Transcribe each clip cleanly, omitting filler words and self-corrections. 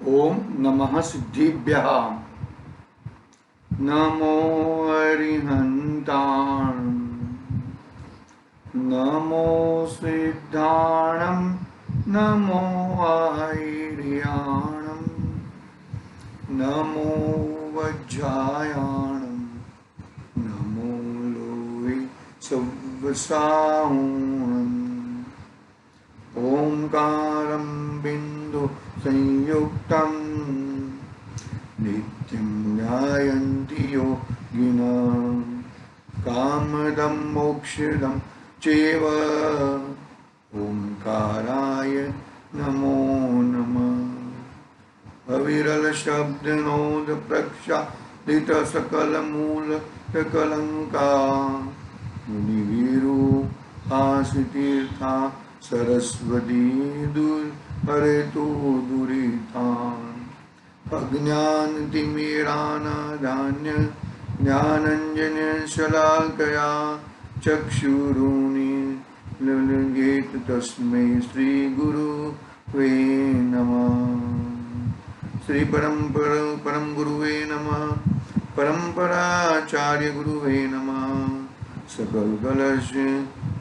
ओम नमः सिद्धिभ्यः। नमो अरिहन्तान्। नमो सिद्धाणं। नमो आयर्याणं। नमो वज्रायाणं। नमो लोहे सव्वसाहुणम्। ओंकारं बिंदु संयुक्तं नित्यं ध्यायन्ति योगिनः। कामदं मोक्षदं चैव ओंकाराय नमो नमः। अविरल शब्दनोद प्रक्षालित सकल मूल सकलंका मुनिवीरू आसितीर्था सरस्वती दूर हरे तो दुरीतान अज्ञानतिमिरानाधान्य ज्ञानंजन शलाकया चक्षुरुन्मीलितं तस्मै श्री गुरुवे नमः। श्री परम गुरुवे नमः। परंपराचार्य गुरुवे नमः। सकल कलश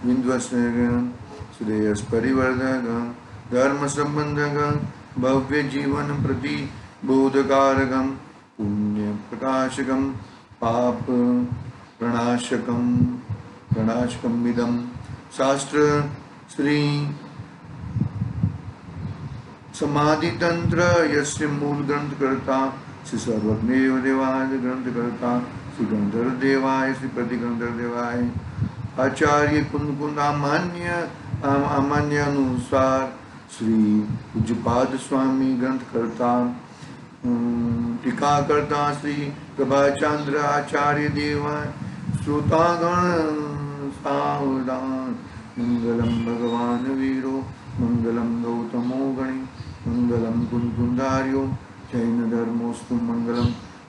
विध्वंसक श्रेयस परिवर्धक धर्म संबंधक भव्य जीवन प्रति बोधकारकम पुण्य प्रकाशकम पाप प्रणाशकम इदं शास्त्र श्री समाधि तंत्र यस्य मूल ग्रंथ करता श्री सर्वज्ञेय देवाय ग्रंथ करता श्री गंधर्व देवाय श्री प्रति गंधर्व देवाय आचार्य कुंद अमान्य अनुसार श्री पूज्यपाद स्वामी ग्रंथ करता टीका करता श्री प्रभाचंद्र आचार्य देवाय श्रोतागण सावधान। मंगलम भगवान वीरो मंगलम गौतमो गणि मंगलम कुंकुंदार्यो जैन धर्मोस्तु मंगलम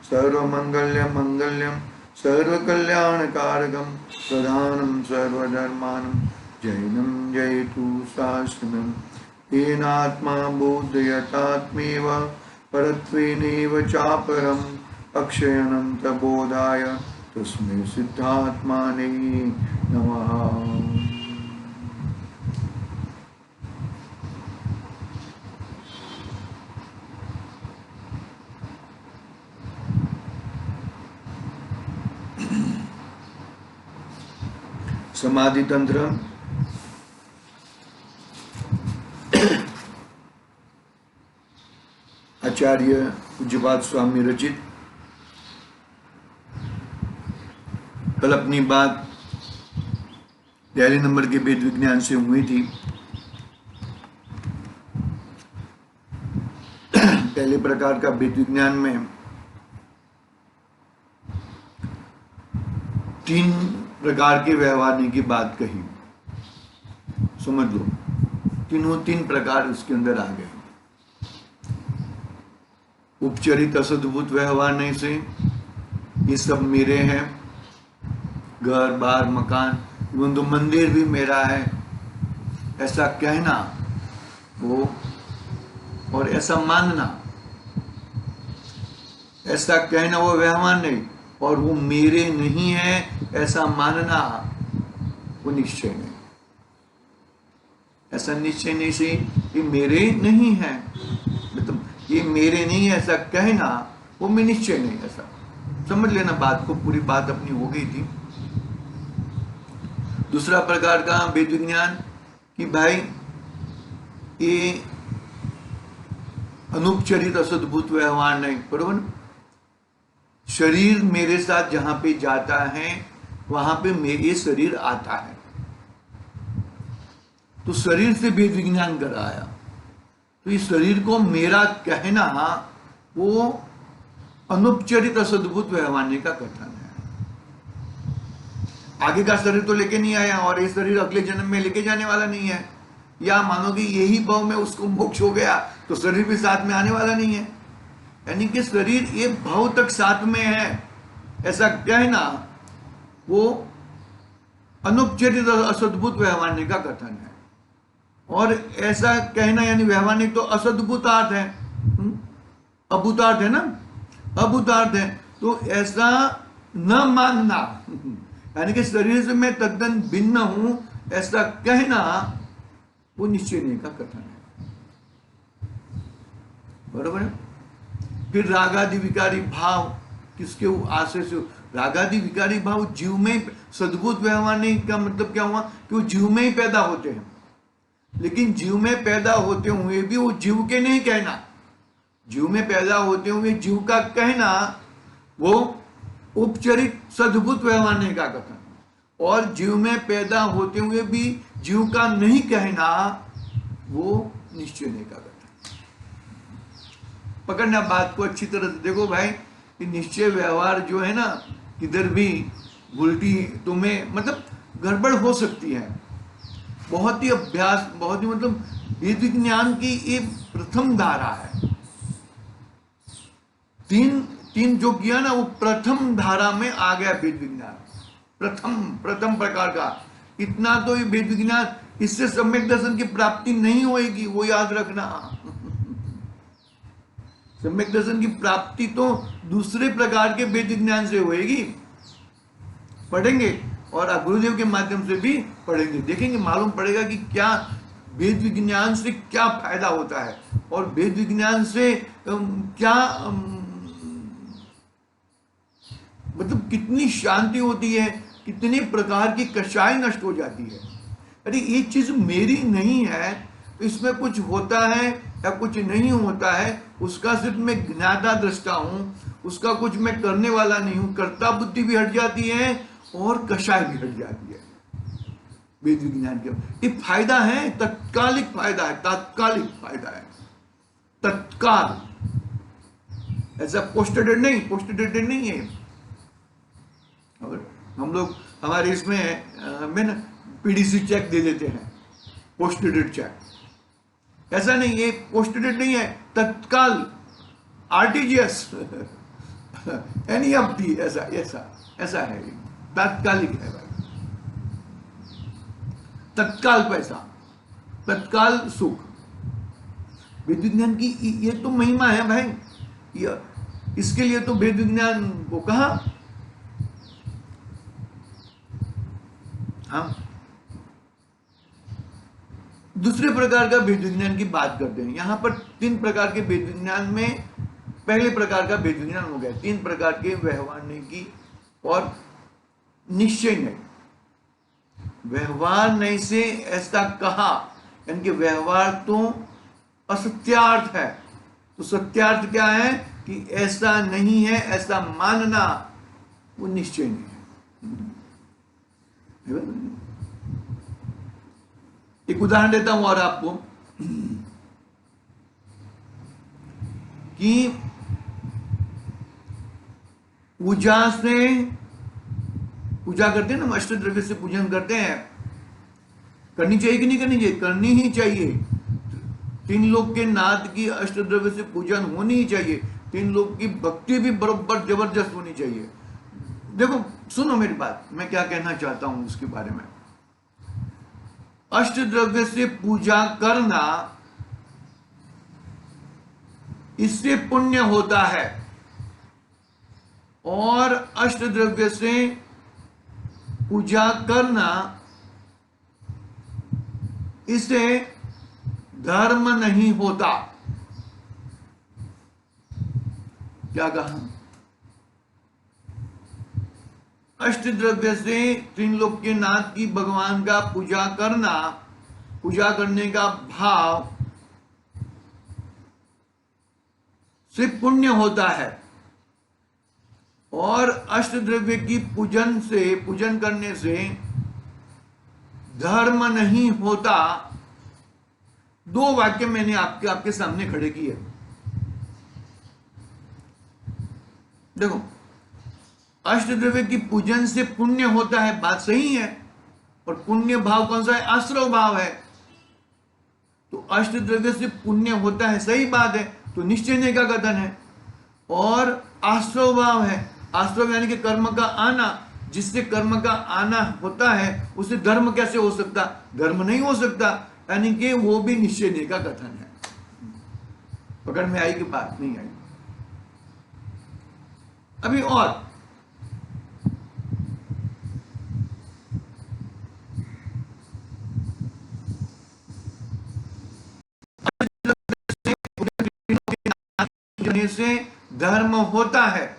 सर्वमंगल्यम मंगल्यम सर्वकल्याणकारकम प्रधानम सर्वधर्मानं जैनं जयतु शासनं। येनात्मा बोधयतात्मेव परत्वेनैव चापरम् अक्षयनं तबोधाय तस्मै सिद्धात्मने नमः। समाधि तंत्र आचार्य पूज्यपाद स्वामी रचित। कल अपनी बात पहले नंबर के वेद विज्ञान से हुई थी। पहले प्रकार का वेद विज्ञान में 3 प्रकार के व्यवहार की बात कही। समझ लो, 3 प्रकार उसके अंदर आ गए। उपचरित असद्भुत व्यवहार नहीं से ये सब मेरे हैं, घर बार मकान इवन तो मंदिर भी मेरा है ऐसा कहना वो, और ऐसा मानना, ऐसा कहना वो व्यवहार नहीं, और वो मेरे नहीं है ऐसा मानना वो निश्चय नहीं। ऐसा निश्चय नहीं से ये मेरे नहीं है, मतलब ये मेरे नहीं है ऐसा कहना वो में निश्चय नहीं। ऐसा समझ लेना बात को, पूरी बात अपनी हो गई थी। दूसरा प्रकार का वेद विज्ञान कि भाई ये अनुपचरित असद्भुत व्यवहार नहीं, बरोबर। शरीर मेरे साथ जहां पे जाता है वहां पे मेरे शरीर आता है, तो शरीर से वेद विज्ञान कराया। तो इस शरीर को मेरा कहना वो अनुपचरित असद्भुत व्यवहार का कथन है। आगे का शरीर तो लेके नहीं आया और ये शरीर अगले जन्म में लेके जाने वाला नहीं है। या मानो कि यही भाव में उसको मोक्ष हो गया तो शरीर भी साथ में आने वाला नहीं है। यानी कि शरीर ये भाव तक साथ में है ऐसा कहना वो अनुपचरित असद्भुत व्यवहार का कथन है। और ऐसा कहना यानी व्यवहारिक तो असद्भुत अर्थ है। अभूतार्थ है ना, अभूतार्थ है। तो ऐसा न मानना यानी कि शरीर से मैं तद्दन भिन्न हूं ऐसा कहना, वो निश्चय नहीं का कथन है। बरोबर है। फिर रागादि विकारी भाव किसके आश्रय से? रागादि विकारी भाव जीव में, सद्भूत व्यवहार नहीं का मतलब क्या हुआ कि वो जीव में ही पैदा होते हैं, लेकिन जीव में पैदा होते हुए भी वो जीव के नहीं कहना, जीव में पैदा होते हुए जीव का कहना वो उपचरित सद्भूत व्यवहार नहीं का कथन, और जीव में पैदा होते हुए भी जीव का नहीं कहना वो निश्चय नहीं का कथन। पकड़ना बात को अच्छी तरह से देखो भाई, कि निश्चय व्यवहार जो है ना, किधर भी उल्टी तुम्हें मतलब गड़बड़ हो सकती है। बहुत ही अभ्यास, बहुत ही मतलब वेद विज्ञान की ये प्रथम धारा है। तीन जो किया ना वो प्रथम धारा में आ गया वेद विज्ञान, प्रथम प्रकार का। इतना तो ये वेद विज्ञान, इससे सम्यक दर्शन की प्राप्ति नहीं होएगी, वो याद रखना। सम्यक दर्शन की प्राप्ति तो दूसरे प्रकार के वेद विज्ञान से होएगी। पढ़ेंगे और गुरुदेव के माध्यम से भी पढ़ेंगे, देखेंगे, मालूम पड़ेगा कि क्या वेद विज्ञान से क्या फायदा होता है, और वेद विज्ञान से क्या मतलब कितनी शांति होती है, कितने प्रकार की कषाय नष्ट हो जाती है। अरे ये चीज मेरी नहीं है तो इसमें कुछ होता है या कुछ नहीं होता है, उसका सिर्फ मैं ज्ञाता दृष्टा हूं, उसका कुछ मैं करने वाला नहीं हूं। कर्ता बुद्धि भी हट जाती है और कषाय भी हट जाती है वेद विज्ञान के। ये फायदा है, तत्कालिक फायदा है, तात्कालिक फायदा है, तत्काल, ऐसा पोस्टेड नहीं है। और हम लोग हमारे इसमें में ना पीडीसी चेक दे देते हैं, पोस्ट डेटेड चेक। ऐसा नहीं, ये पोस्ट डेटेड नहीं है, तत्काल, आरटीजीएस, एनईएफटी, ऐसा है, तात्कालिक है भाई, तत्काल पैसा, तत्काल सुख। वेद विज्ञान की ये तो महिमा है भाई, इसके लिए तो वेद विज्ञान को कहा। हाँ, दूसरे प्रकार का वेद विज्ञान की बात करते हैं। यहां पर 3 प्रकार के वेद विज्ञान में पहले प्रकार का वेद विज्ञान हो गया, 3 प्रकार के व्यवहार नहीं की और निश्चय नहीं। व्यवहार नहीं से ऐसा कहा, यानी कि व्यवहार तो असत्यार्थ है, तो सत्यार्थ क्या है कि ऐसा नहीं है, ऐसा मानना, वो निश्चय नहीं है। एक उदाहरण देता हूं और आपको, कि पूजा करते हैं ना, अष्ट द्रव्य से पूजन करते हैं, करनी चाहिए कि नहीं करनी चाहिए? करनी ही चाहिए। 3 लोग के नाथ की अष्ट द्रव्य से पूजन होनी ही चाहिए। 3 लोग की भक्ति भी बराबर जबरदस्त होनी चाहिए। देखो सुनो मेरी बात, मैं क्या कहना चाहता हूं उसके बारे में। अष्ट द्रव्य से पूजा करना, इससे पुण्य होता है, और अष्ट द्रव्य से पूजा करना, इससे धर्म नहीं होता। क्या कहा? अष्ट द्रव्य से त्रिलोक के नाथ की भगवान का पूजा करना, पूजा करने का भाव से पुण्य होता है, और अष्ट द्रव्य की पूजन करने से धर्म नहीं होता। 2 वाक्य मैंने आपके सामने खड़े किए। देखो, अष्ट द्रव्य की पूजन से पुण्य होता है, बात सही है, और पुण्य भाव कौन सा है? आश्रव भाव है। तो अष्ट द्रव्य से पुण्य होता है, सही बात है, तो निश्चय का कथन है। और आश्रव भाव है, आश्रव यानी कि कर्म का आना, जिससे कर्म का आना होता है उसे धर्म कैसे हो सकता? धर्म नहीं हो सकता, यानी कि वो भी निश्चय का कथन है। पकड़ में आई कि बात नहीं आई? अभी और करने से धर्म होता है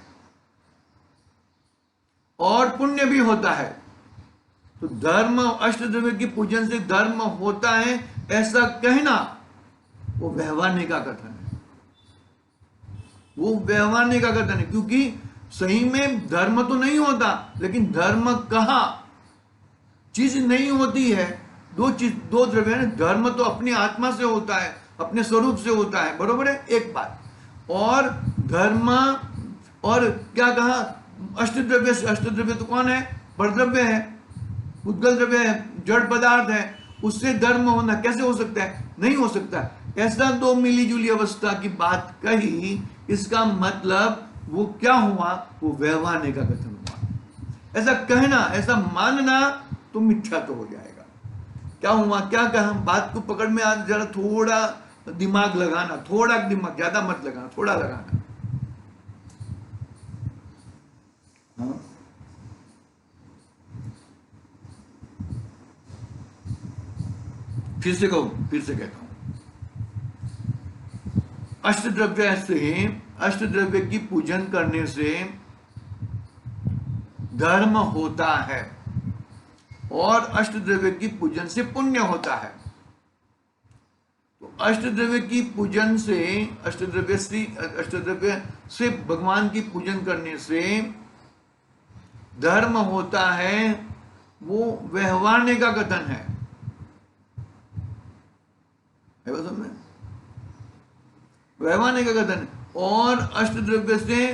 और पुण्य भी होता है। तो धर्म, अष्टद्रव्य की पूजन से धर्म होता है ऐसा कहना वो व्यवहारने का कथन है, वो व्यवहारने का कथन है। क्योंकि सही में धर्म तो नहीं होता, लेकिन धर्म कहा चीज नहीं होती है। दो चीज, दो द्रव्य है। धर्म तो अपनी आत्मा से होता है, अपने स्वरूप से होता है, बरोबर है, एक बात। और धर्म, और क्या कहा, अष्टद्रव्य से, अष्टद्रव्य तो कौन है, परद्रव्य है, उद्गल द्रव्य है, जड़ पदार्थ है, उससे धर्म होना कैसे हो सकता है, नहीं हो सकता। ऐसा दो मिली जुली अवस्था की बात कही, इसका मतलब वो क्या हुआ, वो व्यवहारने का कथन हुआ। ऐसा कहना, ऐसा मानना तो मिथ्या तो हो जाएगा। क्या हुआ, क्या कहा, बात को पकड़ में आज जरा थोड़ा दिमाग लगाना, थोड़ा दिमाग, ज्यादा मत लगाना, थोड़ा लगाना। हाँ? फिर से कहूं, फिर से कहता हूं, अष्टद्रव्य से, अष्टद्रव्य की पूजन करने से धर्म होता है और अष्टद्रव्य की पूजन से पुण्य होता है। तो अष्टद्रव्य की पूजन से, अष्टद्रव्य से भगवान की पूजन करने से धर्म होता है, वो व्यवहारने का कथन है समझे, व्यवहारने का कथन है। और अष्टद्रव्य से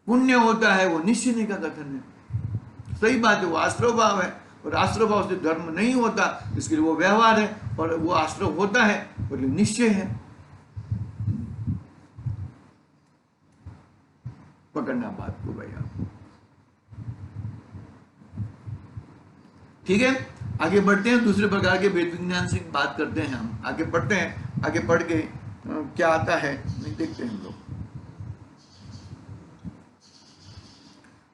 पुण्य होता है, वो निश्चय का कथन है। सही बात है, वो आश्रव भाव है, और आश्रव भाव से धर्म नहीं होता, इसके लिए वो व्यवहार है, और वो आश्रव होता है और ये निश्चय है। पकड़ना बात को भैया, ठीक है। आगे बढ़ते हैं, दूसरे प्रकार के वेद विज्ञान से बात करते हैं। हम आगे बढ़ते हैं, आगे पढ़ के क्या आता है नहीं देखते हैं हम लोग।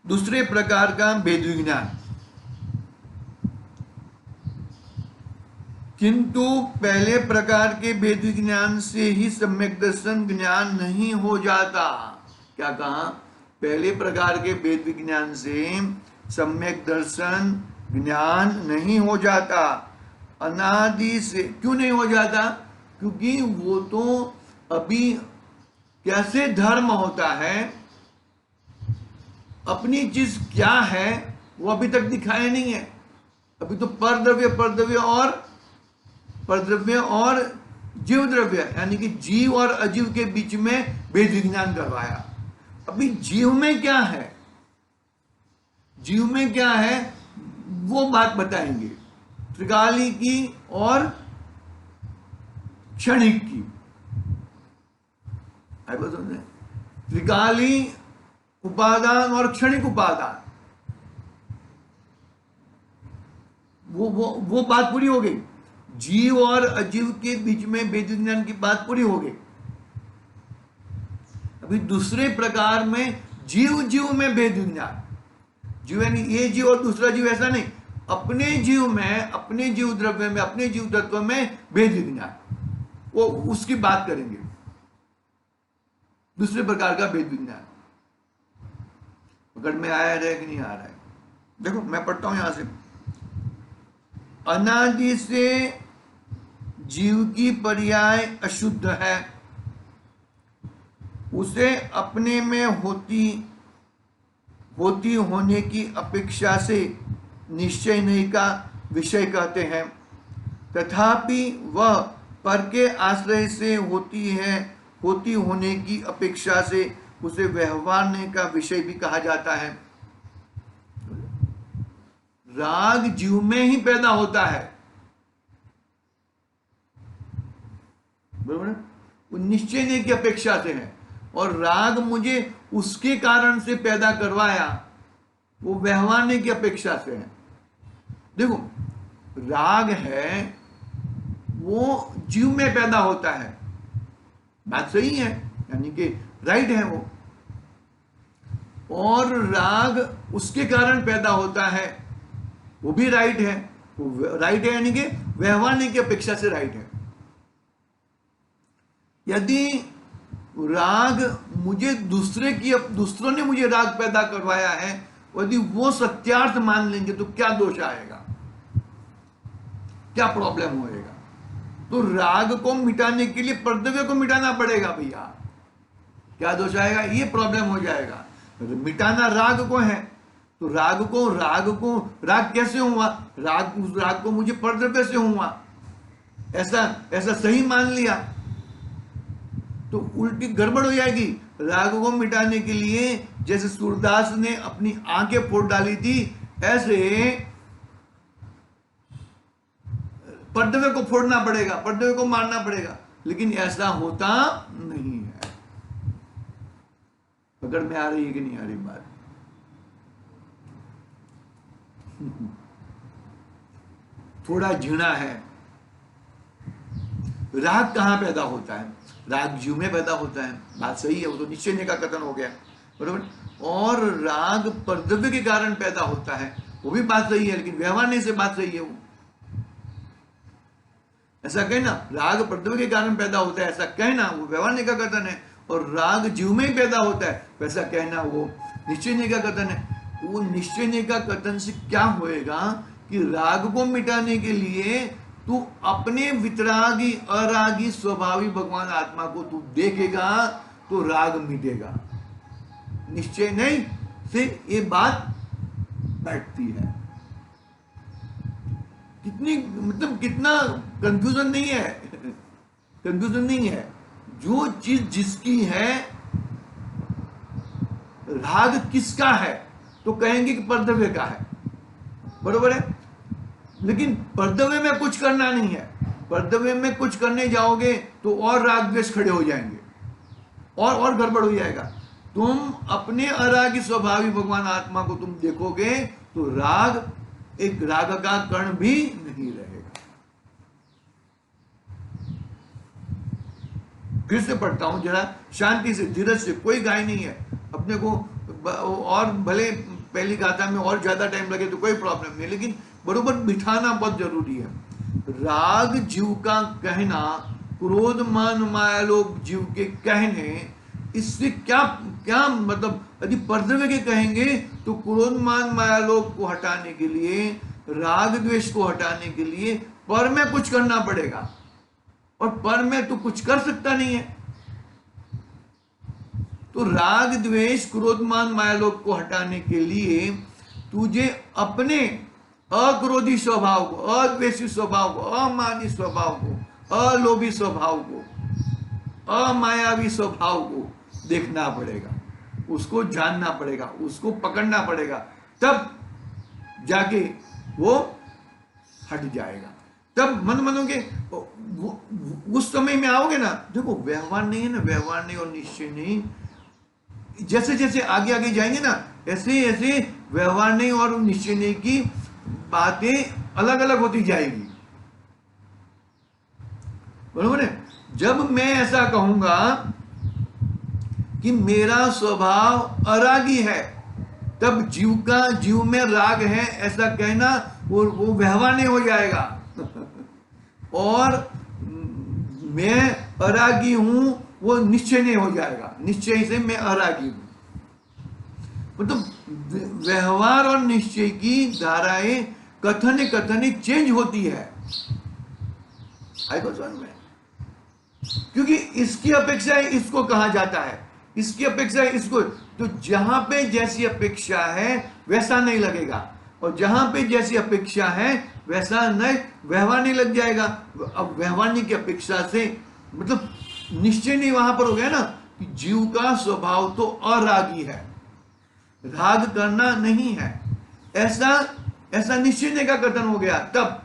दूसरे प्रकार का वेद विज्ञान, किंतु पहले प्रकार के वेद विज्ञान से ही सम्यक दर्शन ज्ञान नहीं हो जाता। क्या कहा, पहले प्रकार के वेद विज्ञान से सम्यक दर्शन ज्ञान नहीं हो जाता। अनादि से क्यों नहीं हो जाता, क्योंकि वो तो अभी कैसे धर्म होता है, अपनी चीज क्या है वो अभी तक दिखाया नहीं है। अभी तो परद्रव्य, परद्रव्य और जीव द्रव्य, यानी कि जीव और अजीव के बीच में वेद विज्ञान करवाया। अभी जीव में क्या है, जीव में क्या है वो बात बताएंगे, त्रिकाली की और क्षणिक की। त्रिकाली उपादान और क्षणिक उपादान, वो बात पूरी हो गई। जीव और अजीव के बीच में वेद विज्ञान की बात पूरी हो गई। अभी दूसरे प्रकार में जीव जीव में वेद विज्ञान, जीव यानी ये जीव और दूसरा जीव ऐसा नहीं, अपने जीव में, अपने जीव द्रव्य में, अपने जीव तत्व में वेद विज्ञान, वो उसकी बात करेंगे। दूसरे प्रकार का वेद विज्ञान पकड़ में आया है कि नहीं आ रहा है, देखो मैं पढ़ता हूं यहां से। अनादि से जीव की पर्याय अशुद्ध है, उसे अपने में होती होने की अपेक्षा से निश्चय नहीं का विषय कहते हैं। तथापि वह पर के आश्रय से होती होने की अपेक्षा से उसे व्यवहारने का विषय भी कहा जाता है। राग जीव में ही पैदा होता है, बरोबर है, वो निश्चय की अपेक्षा से है, और राग मुझे उसके कारण से पैदा करवाया, वो व्यवहारने की अपेक्षा से है। देखो राग है वो जीव में पैदा होता है, बात सही है, यानी कि राइट है वो। और राग उसके कारण पैदा होता है, वो भी राइट है। राइट है यानी कि व्यवहारिक की अपेक्षा से राइट है। यदि राग मुझे दूसरों ने मुझे राग पैदा करवाया है, यदि वो सत्यार्थ मान लेंगे तो क्या दोष आएगा, क्या प्रॉब्लम होएगा? तो राग को मिटाने के लिए कर्तव्य को मिटाना पड़ेगा भैया। क्या दोष आएगा? ये प्रॉब्लम हो जाएगा। मिटाना राग को है, तो राग कैसे हुआ? उस राग को मुझे कर्तव्य से हुआ, ऐसा सही मान लिया तो उल्टी गड़बड़ हो जाएगी। राग को मिटाने के लिए जैसे सूरदास ने अपनी आंखें फोड़ डाली थी, ऐसे कर्तव्य को फोड़ना पड़ेगा, कर्तव्य को मारना पड़ेगा। लेकिन ऐसा होता नहीं है। पकड़ में आ रही है कि नहीं आ रही बात? थोड़ा झीणा है। राग कहां पैदा होता है? राग जीव में पैदा होता है, बात सही है, वो तो निश्चय का कथन हो गया, बरोबर। और राग कर्तव्य के कारण पैदा होता है, वो भी बात सही है, लेकिन व्यवहार से बात सही है वो। ऐसा कहना राग कर्तव्य के कारण पैदा होता है, ऐसा कहना वो व्यवहार का कथन है। और राग जीव में ही पैदा होता है, वैसा कहना वो निश्चय का कथन है। वो निश्चय का कथन से क्या होएगा कि राग को मिटाने के लिए तू अपने वितरागी अरागी स्वभावी भगवान आत्मा को तू देखेगा तो राग मिटेगा। निश्चय नहीं से ये बात बैठती है। कितना कंफ्यूजन नहीं है, कंफ्यूजन नहीं है। जो चीज जिसकी है, राग किसका है तो कहेंगे कि कर्तव्य का है, बरोबर है। लेकिन कर्तव्य में कुछ करना नहीं है। कर्तव्य में कुछ करने जाओगे तो और राग द्वेष खड़े हो जाएंगे और गड़बड़ हो जाएगा। तुम अपने अरागी स्वभावी भगवान आत्मा को तुम देखोगे तो राग, एक राग का कण भी नहीं रहेगा। फिर से पढ़ता हूं जरा, शांति से, धीरज से, कोई गाय नहीं है अपने को। और भले पहली गाथा में और ज्यादा टाइम लगे तो कोई प्रॉब्लम नहीं, लेकिन बरोबर बिठाना बहुत जरूरी है। राग जीव का कहना, क्रोध मान माया लोग जीव के कहने, इससे क्या मतलब? यदि कर्तव्य के कहेंगे तो क्रोध मान माया लोग को हटाने के लिए, राग द्वेष को हटाने के लिए पर में कुछ करना पड़ेगा, और पर में तो कुछ कर सकता नहीं है। तो राग द्वेष क्रोध मान माया लोग को हटाने के लिए तुझे अपने अक्रोधी स्वभाव को, अद्वेषी स्वभाव को, अमानी स्वभाव को, अलोभी स्वभाव को, अमायावी स्वभाव को देखना पड़ेगा, उसको जानना पड़ेगा, उसको पकड़ना पड़ेगा, तब जाके वो हट जाएगा। तब मन मनोगे, उस समय में आओगे ना। देखो व्यवहार नहीं है ना, व्यवहार नहीं और निश्चय नहीं, जैसे जैसे आगे आगे जाएंगे ना, ऐसे ऐसे व्यवहार नहीं और निश्चय नहीं की बातें अलग अलग होती जाएगी, बरोबर है। जब मैं ऐसा कहूंगा कि मेरा स्वभाव अरागी है, तब जीव में राग है ऐसा कहना वो व्यवहार नहीं हो जाएगा। और मैं अरागी हूं वो निश्चय नहीं हो जाएगा, निश्चय से मैं अरागी हूं। मतलब व्यवहार और निश्चय की धाराएं कथन चेंज होती है, समझ में? क्योंकि इसकी अपेक्षा इसको कहा जाता है, इसकी अपेक्षा इसको, तो जहां पे जैसी अपेक्षा है वैसा नहीं लगेगा, और जहां पे जैसी अपेक्षा है वैसा नहीं, व्यवहार नहीं लग जाएगा। अब व्यवहार की अपेक्षा से मतलब निश्चय नहीं वहां पर हो गया ना कि जीव का स्वभाव तो अरागी है, राग करना नहीं है, ऐसा निश्चय का कथन हो गया तब।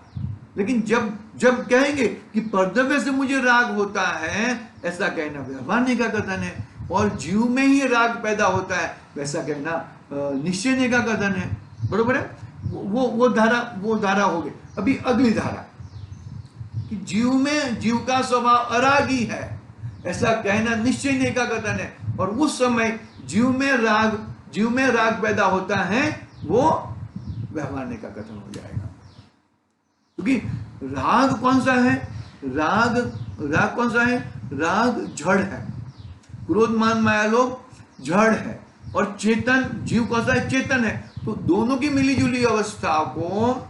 लेकिन जब कहेंगे कि कर्तव्य से मुझे राग होता है, ऐसा कहना व्यवहार का कथन है, और जीव में ही राग पैदा होता है वैसा कहना निश्चय का कथन है, बरोबर है। वो धारा हो गई। अभी अगली धारा कि जीव का स्वभाव अरागी है, ऐसा कहना निश्चय का कथन है, और उस समय जीव में राग पैदा होता है, वो व्यवहारने का कथन हो जाएगा। क्योंकि राग कौन सा है? राग कौन सा है? राग जड़ है। क्रोध मान माया लोभ जड़ है, और चेतन जीव कौन सा है? चेतन है। तो दोनों की मिलीजुली अवस्था को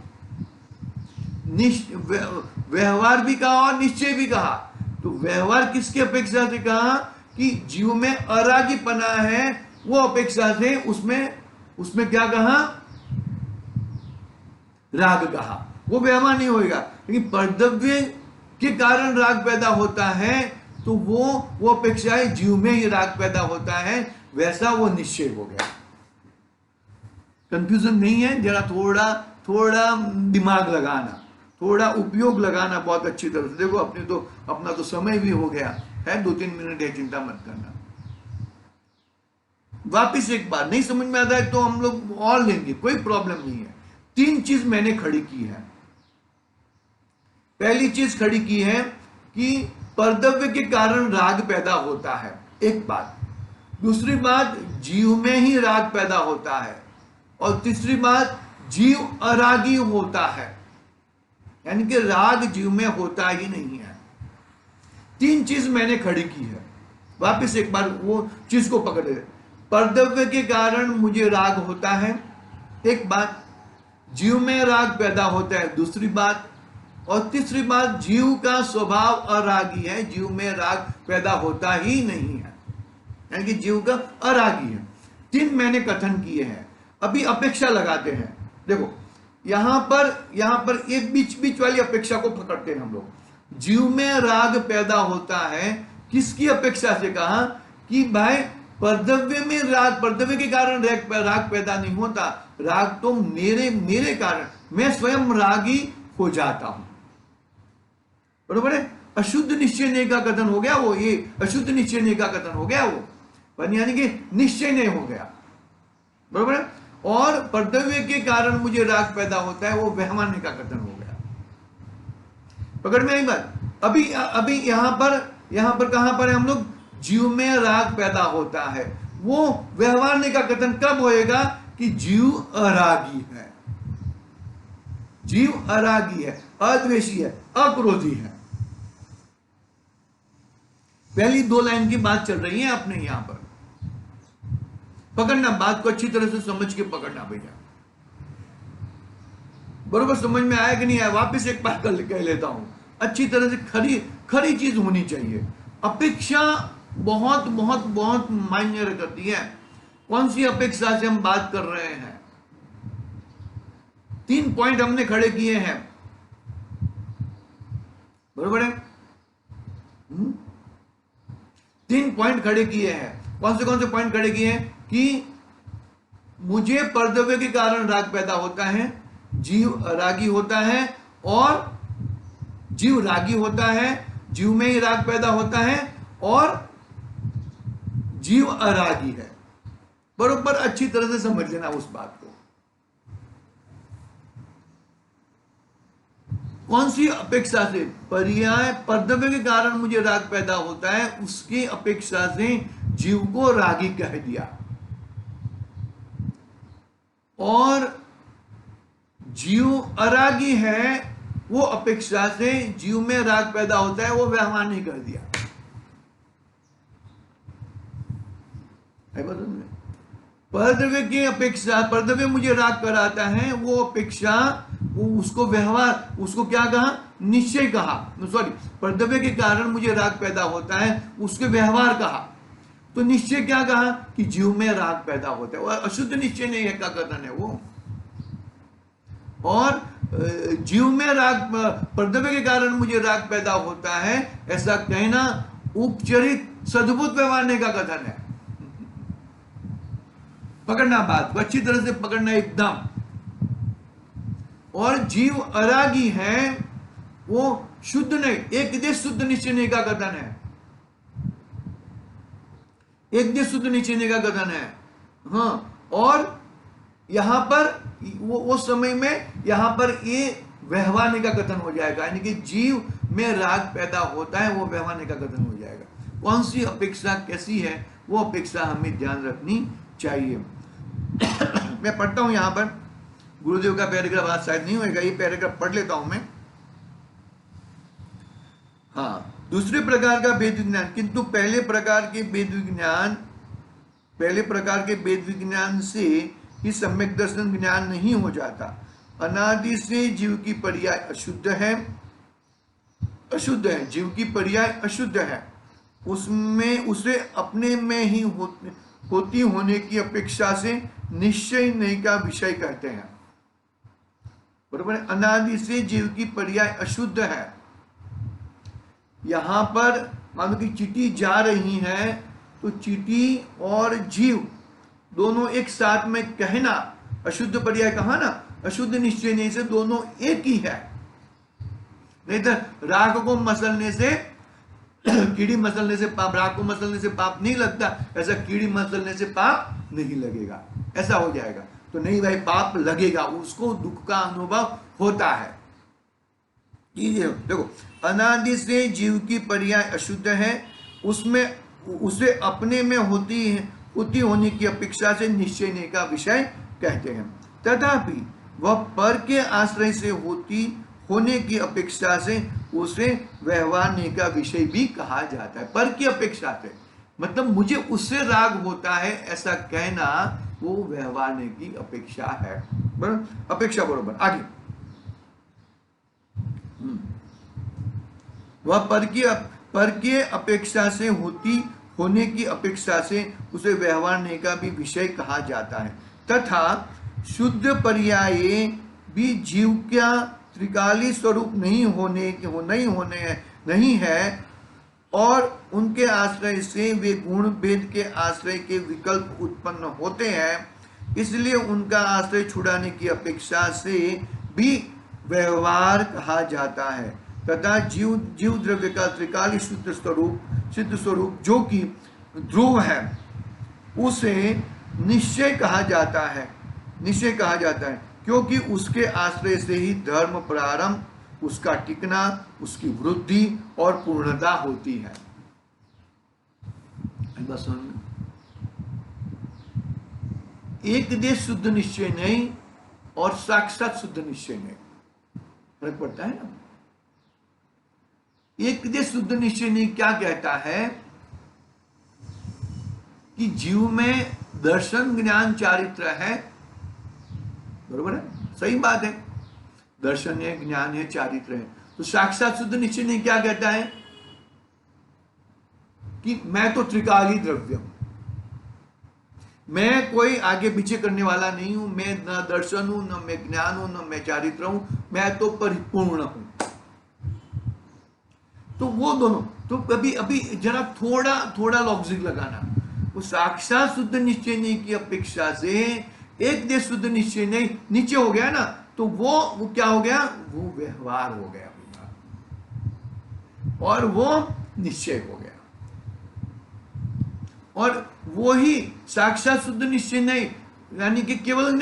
व्यवहार भी कहा और निश्चय भी कहा। तो व्यवहार किसकी अपेक्षा से कहा? कि जीव में अरागीपना है, वो अपेक्षा से उसमें क्या कहा? राग कहा। वो व्यवहार नहीं होगा। लेकिन परद्रव्य के कारण राग पैदा होता है, तो वो अपेक्षा है जीव में ही राग पैदा होता है, वैसा वो निश्चय हो गया। कंफ्यूजन नहीं है? जरा थोड़ा दिमाग लगाना, थोड़ा उपयोग लगाना बहुत अच्छी तरह से। देखो अपना तो समय भी हो गया है, 2-3 मिनट है, चिंता मत करना। वापिस एक बार नहीं समझ में आता है तो हम लोग और लेंगे, कोई प्रॉब्लम नहीं है। 3 चीज मैंने खड़ी की है। पहली चीज खड़ी की है कि परद्रव्य के कारण राग पैदा होता है, एक बात। दूसरी बात, जीव में ही राग पैदा होता है। और तीसरी बात, जीव अरागी होता है, यानी कि राग जीव में होता ही नहीं है। 3 चीज मैंने खड़ी की है। वापिस एक बार वो चीज को पकड़ ले। परद्रव्य के कारण मुझे राग होता है, एक बात। जीव में राग पैदा होता है, दूसरी बात। और तीसरी बात, जीव का स्वभाव अरागी है, जीव में राग पैदा होता ही नहीं है, यानी कि जीव का अरागी है। 3 मैंने कथन किए हैं। अभी अपेक्षा लगाते हैं। देखो यहां पर एक बीच वाली अपेक्षा को पकड़ते हैं हम लोग। जीव में राग पैदा होता है, किसकी अपेक्षा से कहा? कि भाई परद्रव्य के कारण राग पैदा नहीं होता, राग तो मेरे कारण, मैं स्वयं रागी हो जाता हूं। बरोबर है? अशुद्ध निश्चय नहीं का कथन हो गया वो, ये अशुद्ध निश्चय नहीं का कथन हो गया वो, यानी कि निश्चय नहीं हो गया। बरोबर है? और परद्रव्य के कारण मुझे राग पैदा होता है, वो व्यवहारने का कथन हो गया। पकड़ में आई बात? अभी यहां पर कहां पर है हम लोग? जीव में राग पैदा होता है, वो व्यवहारने का कथन कब होएगा? कि जीव अरागी है, जीव अरागी है, अद्वेषी है, अक्रोधी है। पहली 2 लाइन की बात चल रही है अपने यहां पर। पकड़ना, बात को अच्छी तरह से समझ के पकड़ना भैया। बरोबर समझ में आया कि नहीं आया? वापस एक बार कह लेता हूं, अच्छी तरह से खरी चीज होनी चाहिए। अपेक्षा बहुत बहुत बहुत मायने रखती है। कौन सी अपेक्षा से हम बात कर रहे हैं? 3 पॉइंट हमने खड़े किए हैं, बरोबर है? 3 पॉइंट खड़े किए हैं। कौन से पॉइंट खड़े किए हैं? कि मुझे परद्रव्य के कारण राग पैदा होता है, जीव रागी होता है, और जीव रागी होता है, जीव में ही राग पैदा होता है, और जीव अरागी है। बरोबर अच्छी तरह से समझ लेना उस बात को। कौन सी अपेक्षा से? पर्याय परद्रव्य के कारण मुझे राग पैदा होता है, उसकी अपेक्षा से जीव को रागी कह दिया। और जीव अरागी है, वो अपेक्षा से जीव में राग पैदा होता है, वो व्यवहार नहीं कर दिया। परद्रव्य की अपेक्षा, परद्रव्य मुझे राग कराता है, वो अपेक्षा, वो उसको व्यवहार, उसको क्या कहा? निश्चय कहा। सॉरी, परद्रव्य के कारण मुझे राग पैदा होता है, उसके व्यवहार कहा। तो निश्चय क्या कहा? कि जीव में राग पैदा होता है, वो अशुद्ध निश्चय नहीं है का कथन है वो। और जीव में राग, परद्रव्य के कारण मुझे राग पैदा होता है, ऐसा कहना उपचरित सद्भुत व्यवहारने का कथन है। पकड़ना, बात को अच्छी तरह से पकड़ना एकदम। और जीव अरागी है, वो शुद्ध नहीं, एक देश शुद्ध निश्चय नहीं का कथन है, एक देश शुद्ध निश्चय नहीं का कथन है। हाँ, और यहां पर वो समय में यहां पर ये व्यवहारने का कथन हो जाएगा, यानी कि जीव में राग पैदा होता है, वो व्यवहारने का कथन हो जाएगा। कौन सी अपेक्षा कैसी है, वो अपेक्षा हमें ध्यान रखनी चाहिए। मैं पढ़ता हूं यहां पर, गुरुदेव का पैराग्राफ आज शायद नहीं होगा, ये पैराग्राफ पढ़ लेता हूं मैं। हाँ, दूसरे प्रकार का वेद विज्ञान, किंतु पहले प्रकार के वेद विज्ञान से ही सम्यक दर्शन ज्ञान नहीं हो जाता। अनादि से जीव की पर्याय अशुद्ध है, जीव की पर्याय अशुद्ध है, उसमें उसे अपने में ही होती होने की अपेक्षा से निश्चय नहीं का विषय कहते हैं। बराबर है? अनादि से जीव की पर्याय अशुद्ध है। यहां पर मानो कि चींटी जा रही है, तो चींटी और जीव दोनों एक साथ में कहना, अशुद्ध पर्याय कहा ना, अशुद्ध निश्चय नहीं से दोनों एक ही है। नहीं तो राख को मसलने से, कीड़ी मसलने से पाप, राख को मसलने से पाप नहीं लगता, ऐसा कीड़ी मसलने से पाप नहीं लगेगा, ऐसा हो जाएगा। तो नहीं भाई, पाप लगेगा, उसको दुख का अनुभव होता है। ये देखो, अनादि से जीव की पर्याय अशुद्ध है, उसमें उसे अपने में होती होने की अपेक्षा से निश्चय नहीं का विषय कहते हैं। तथापि वह पर के आश्रय से होने की अपेक्षा से उसे व्यवहार का विषय भी कहा जाता है। पर की अपेक्षा से मतलब मुझे उससे राग होता है, ऐसा कहना वो व्यवहार की अपेक्षा है। बराबर, अपेक्षा बरोबर। आगे, वह पर की अपेक्षा से होने की अपेक्षा से उसे व्यवहार का भी विषय कहा जाता है। तथा शुद्ध पर्याय भी जीव का त्रिकाली स्वरूप नहीं है, और उनके आश्रय से वे गुण भेद के आश्रय के विकल्प उत्पन्न होते हैं, इसलिए उनका आश्रय छुड़ाने की अपेक्षा से भी व्यवहार कहा जाता है। तथा जीव द्रव्य का त्रिकाली सिद्ध स्वरूप जो कि ध्रुव है, उसे निश्चय कहा जाता है, क्योंकि उसके आश्रय से ही धर्म प्रारंभ, उसका टिकना, उसकी वृद्धि और पूर्णता होती है। बस एक देश शुद्ध निश्चय नहीं और साक्षात शुद्ध निश्चय नहीं, फर्क पड़ता है ना। एक देश शुद्ध निश्चय नहीं क्या कहता है कि जीव में दर्शन ज्ञान चारित्र है, बरोबर है, सही बात है, दर्शन है, ज्ञान है, चारित्र है। तो साक्षात शुद्ध निश्चय नहीं क्या कहता है कि मैं तो त्रिकाली द्रव्य हूं, मैं कोई आगे पीछे करने वाला नहीं हूं, मैं न दर्शन हूं, न मैं ज्ञान हूं, न मैं चारित्र हूं, मैं तो परिपूर्ण हूं। तो वो दोनों, तो अभी जरा थोड़ा लॉजिक लगाना, वो साक्षात शुद्ध निश्चय नहीं की अपेक्षा से एक देश शुद्ध निश्चय नहीं नीचे हो गया ना, तो वो क्या हो गया, वो व्यवहार हो गया और वो निश्चय हो गया। और वो ही साक्षात शुद्ध निश्चय नहीं, यानी कि केवल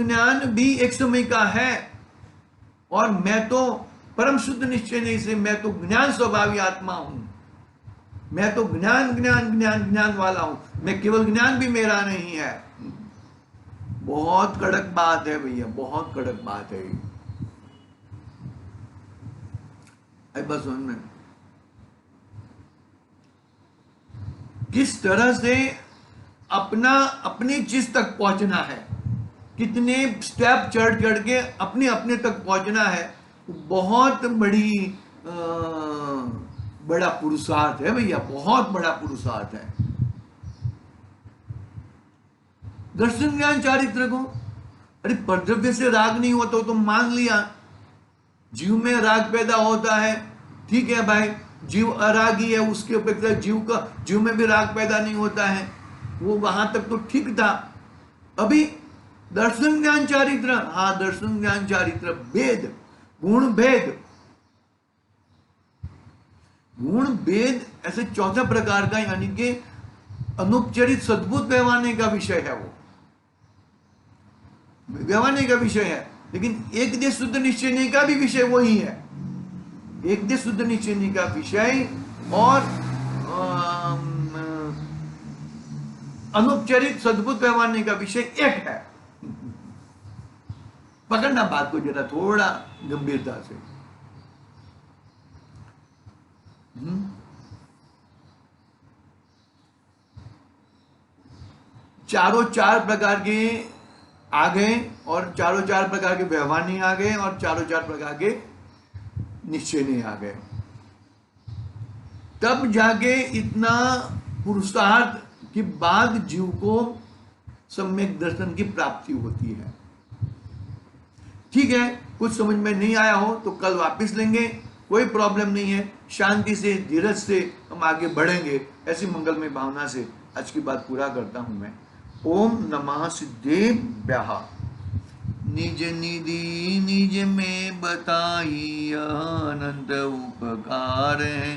ज्ञान भी एक समय का है, और मैं तो परम शुद्ध निश्चय नहीं से मैं तो ज्ञान स्वभावी आत्मा हूं, मैं तो ज्ञान वाला हूं, मैं केवल ज्ञान भी मेरा नहीं है। बहुत कड़क बात है भैया, बहुत कड़क बात है। बस में किस तरह से अपनी चीज तक पहुंचना है, कितने स्टेप चढ़ के अपने तक पहुंचना है, बहुत बड़ा पुरुषार्थ है भैया, बहुत बड़ा पुरुषार्थ है। दर्शन ज्ञान चारित्र को, अरे परद्रव्य से राग नहीं होता तो मान लिया, जीव में राग पैदा होता है, ठीक है भाई, जीव अरागी है, उसके अपेक्षा जीव में भी राग पैदा नहीं होता है, वो वहां तक तो ठीक था। अभी दर्शन ज्ञान चारित्र, हाँ दर्शन ज्ञान चारित्र, भेद, गुण भेद ऐसे चौथा प्रकार का, यानी कि अनुपचरित सद्भुत व्यवहार का विषय है, वो व्यवहार का विषय है। लेकिन एक देश शुद्ध निश्चय नहीं का भी विषय वही है, एक देश शुद्ध निश्चय नहीं का विषय और अनौपचारिक सद्भुत व्यवहार का विषय एक है। पकड़ना बात को जरा थोड़ा गंभीरता से। चारों चार प्रकार के आ गए और चारों चार प्रकार के व्यवहार नहीं आ गए और चारों चार प्रकार के निश्चय नहीं आ गए, तब जाके इतना पुरुषार्थ के बाद जीव को सम्यक दर्शन की प्राप्ति होती है। ठीक है, कुछ समझ में नहीं आया हो तो कल वापस लेंगे, कोई प्रॉब्लम नहीं है। शांति से धीरज से हम आगे बढ़ेंगे। ऐसी मंगलमय भावना से आज की बात पूरा करता हूं मैं। ओम नमः सिद्धेभ्यः। निज निधि निज में बताई अनंत उपकार है,